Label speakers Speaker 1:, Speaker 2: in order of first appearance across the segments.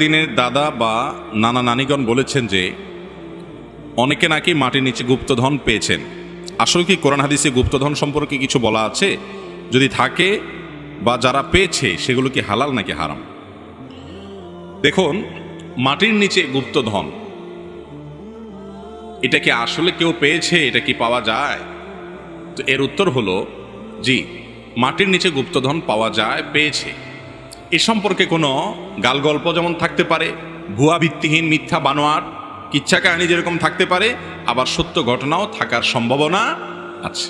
Speaker 1: দিনের দাদা বা নানা নানিগণ বলেছেন যে অনেকে নাকি মাটির নিচে গুপ্তধন পেয়েছেন। আসলে কি কোরআন হাদিসে গুপ্তধন সম্পর্কে কিছু বলা আছে? যদি থাকে বা যারা পেয়েছে সেগুলো কি হালাল নাকি হারাম? দেখুন, মাটির নিচে গুপ্তধন এটা কি আসলে কেউ পেয়েছে? এটা কি পাওয়া যায়? তো এর উত্তর হলো জি, মাটির নিচে গুপ্তধন পাওয়া যায়, পেয়েছে। এ সম্পর্কে কোনো গালগল্প যেমন থাকতে পারে, ভুয়া ভিত্তিহীন মিথ্যা বানোয়াট কিচ্ছা কাহিনী যেরকম থাকতে পারে, আবার সত্য ঘটনাও থাকার সম্ভাবনা আছে।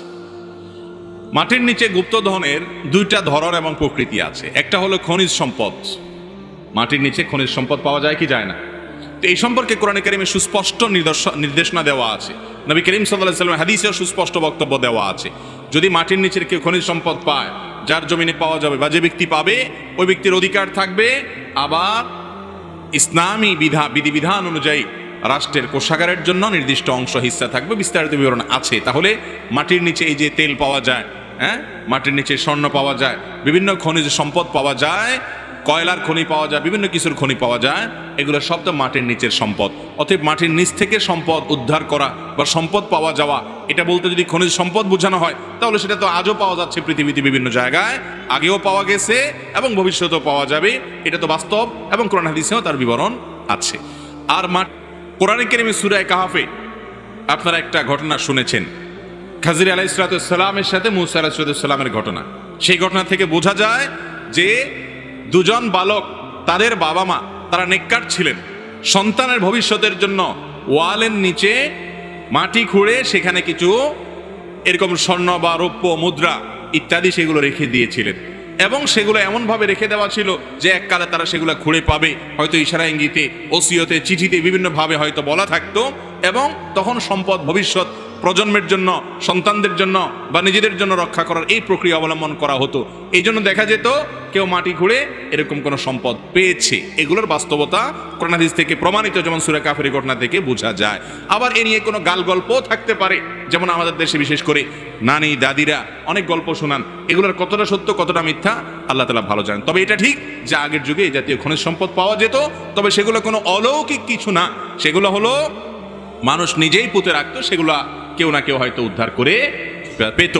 Speaker 1: মাটির নিচে গুপ্তধনের দুইটা ধরন এবং প্রকৃতি আছে। একটা হলো খনিজ সম্পদ। মাটির নিচে খনিজ সম্পদ পাওয়া যায় কি যায় না? তো এই সম্পর্কে কোরআনে কারিমে সুস্পষ্ট নির্দেশনা দেওয়া আছে। নবী করিম সাল্লাল্লাহু আলাইহি ওয়াসাল্লাম হাদিসেও সুস্পষ্ট বক্তব্য দেওয়া আছে। যদি মাটির নিচের কেউ খনিজ সম্পদ পায়, যার জমিনে পাওয়া যাবে বা যে ব্যক্তি পাবে ওই ব্যক্তির অধিকার থাকবে। আবার ইসলামী বিধিবিধান অনুযায়ী রাষ্ট্রের কোষাগারের জন্য নির্দিষ্ট অংশ হিস্সা থাকবে, বিস্তারিত বিবরণ আছে। তাহলে মাটির নিচে এই যে তেল পাওয়া যায়, মাটির নিচে স্বর্ণ পাওয়া যায়, বিভিন্ন খনিজ সম্পদ পাওয়া যায়, কয়লার খনি পাওয়া যায়, বিভিন্ন কিছুর খনি পাওয়া যায়, এগুলো সব তো মাটির নিচের সম্পদ। অতএব মাটির নিচ থেকে সম্পদ উদ্ধার করা বা সম্পদ পাওয়া যাওয়া, এটা বলতে যদি খনিজ সম্পদ বোঝানো হয় তাহলে সেটা তো আজও পাওয়া যাচ্ছে পৃথিবীতে বিভিন্ন জায়গায়, আগেও পাওয়া গেছে এবং ভবিষ্যতেও পাওয়া যাবে। এটা তো বাস্তব এবং কোরআন হাদিসেও তার বিবরণ আছে। আর কোরআন কারীমে সূরা কাহফে আপনারা একটা ঘটনা শুনেছেন, খাজির আলাইহিস সালামের সাথে মূসা আলাইহিস সালামের ঘটনা। সেই ঘটনা থেকে বোঝা যায় যে দুজন বালক, তাদের বাবা মা তারা নেককার ছিলেন। সন্তানের ভবিষ্যতের জন্য ওয়ালের নিচে মাটি খুঁড়ে সেখানে কিছু এরকম স্বর্ণ বা রৌপ্য মুদ্রা ইত্যাদি সেগুলো রেখে দিয়েছিলেন। এবং সেগুলো এমনভাবে রেখে দেওয়া ছিল যে এককালে তারা সেগুলো খুঁড়ে পাবে, হয়তো ইশারা ইঙ্গিতে, ওসিয়তে, চিঠিতে বিভিন্নভাবে হয়তো বলা থাকতো। এবং তখন সম্পদ ভবিষ্যৎ প্রজন্মের জন্য, সন্তানদের জন্য বা নিজেদের জন্য রক্ষা করার এই প্রক্রিয়া অবলম্বন করা হতো। এই জন্য দেখা যেত কেউ মাটি খুঁড়ে এরকম কোনো সম্পদ পেয়েছে। এগুলোর বাস্তবতা কোরআন হাদিস থেকে প্রমাণিত, যেমন সূরা কাহফের ঘটনা থেকে বোঝা যায়। আবার এ নিয়ে কোনো গাল গল্পও থাকতে পারে, যেমন আমাদের দেশে বিশেষ করে নানি দাদিরা অনেক গল্প শোনান। এগুলোর কতটা সত্য কতটা মিথ্যা আল্লাহ তাআলা ভালো জানেন। তবে এটা ঠিক যে আগের যুগে এই জাতীয় খনিজ সম্পদ পাওয়া যেত, তবে সেগুলো কোনো অলৌকিক কিছু না, সেগুলো হলো মানুষ নিজেই পুঁতে রাখতো, সেগুলো কেউ না কেউ হয়তো উদ্ধার করে পেত।